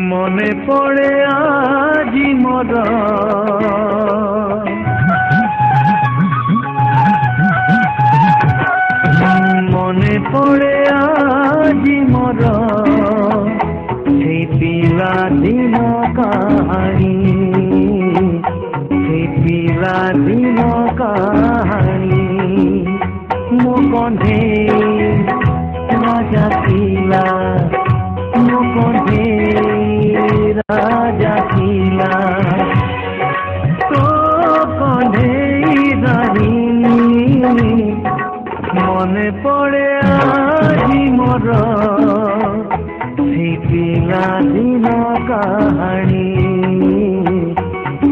মনে পড়ে আজি মোর মনে পড়ে আজি মোর সেই পিলা দিন কাহানি সেই পিলা দিন কাহানি মো কণ্ঠে রাজা পিলা মো কণ্ঠে রাজা পিলা তো কণ্ঠে রানী মনে পড়ে আজি মোর সেই পিলা দিন কাহানি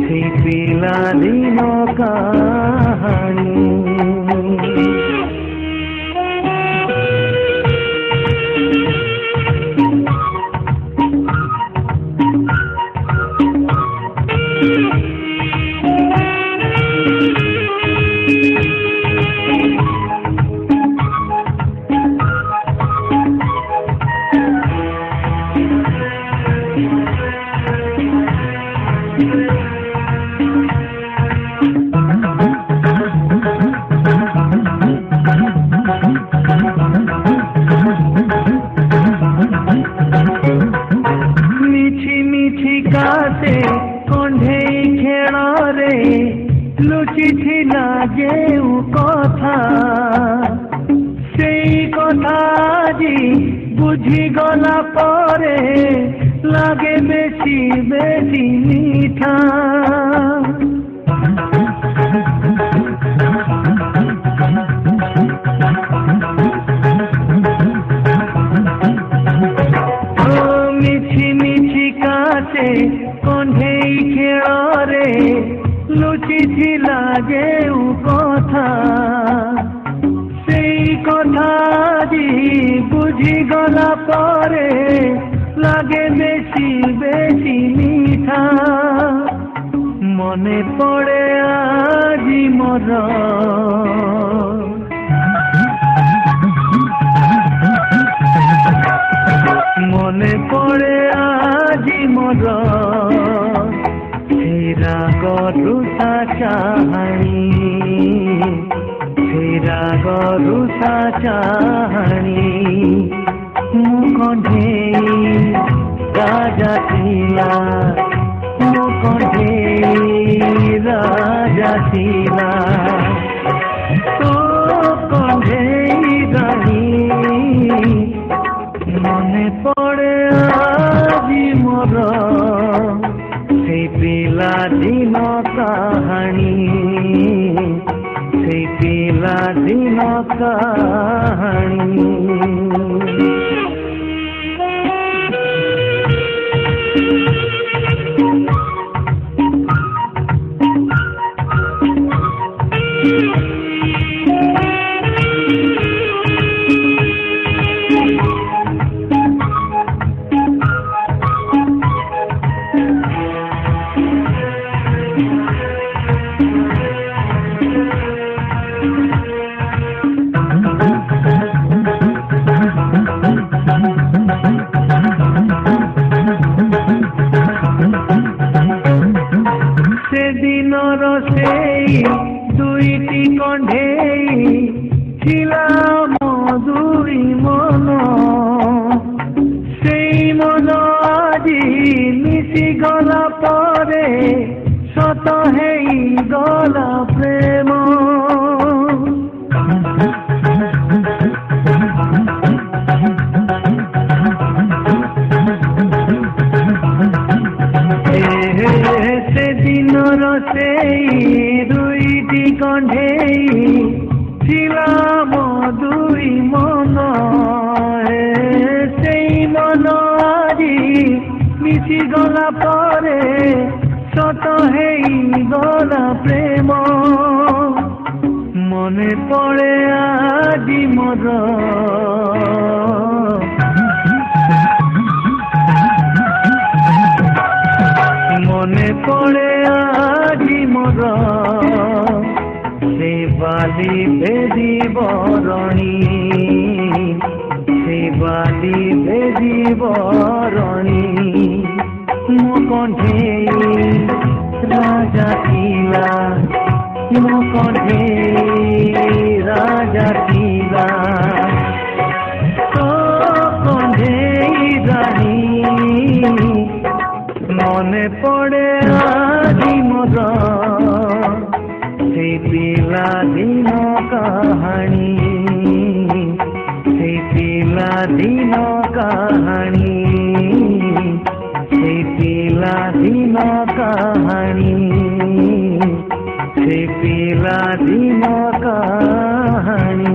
সেই পিলা দিন কাহানি মিছি মিছি কাছে কণ্ঠেই খেଳରେ লুচিଥିଲା ଯେଉଁ কথা সেই কথা আଜି বুঝিগলা পরে লাগে বেশি বেশি মিঠা মিছি মিছি কাছে কণ্ঠেই খেଳରେ লুচিଥିଲା ଯେଉଁ কথা সেই কথা আଜି বুঝিগলা পরে লাগে বেশি বেশি মিঠা মনে পড়ে আজি মোর মনে পড়ে আজি মোর সেই রাগ রুষা চাহানি সেই রাগ রুষা চাহানি মো কণ্ঠে রাজা ଥିଲା মো কণ্ঠে রাজা ଥିଲା তো কণ্ঠে রানী মনে পড়ে আজি মোর সেই পিলা দিন কাহানি সেই পিলা দিন কাহানি সেদিনর সেই দুইটি কণ্ঠেই ছিলা মধুরী মন সেই মন আজি মিশি গলা পরে শত হেই গলা প্রেম সেদিনর সেই দুইটি কণ্ঠেই ছিলা মধুরী মন সেই মন আজি মিশি গলা পরে শত হেই গলা প্রেম মনে পড়ে আজি মোর মনে পড়ে আজি মোর সেই বালি বেদি বরণী সেই বালি বেদি বরণী কণ্ঠেই রাজা ছিলা ମୋ କଣ୍ଢେଇ ରାଜା ଥିଲା ତୋ କଣ୍ଢେଇ ରାଣୀ ମନେ ପଡ଼େ ଆଜି ମୋର সেই ପିଲାଦିନ କାହାଣୀ সেই ପିଲାଦିନ କାହାଣୀ সেই ପିଲାଦିନ କାହାଣୀ সেই ପିଲାଦିନ କାହାଣୀ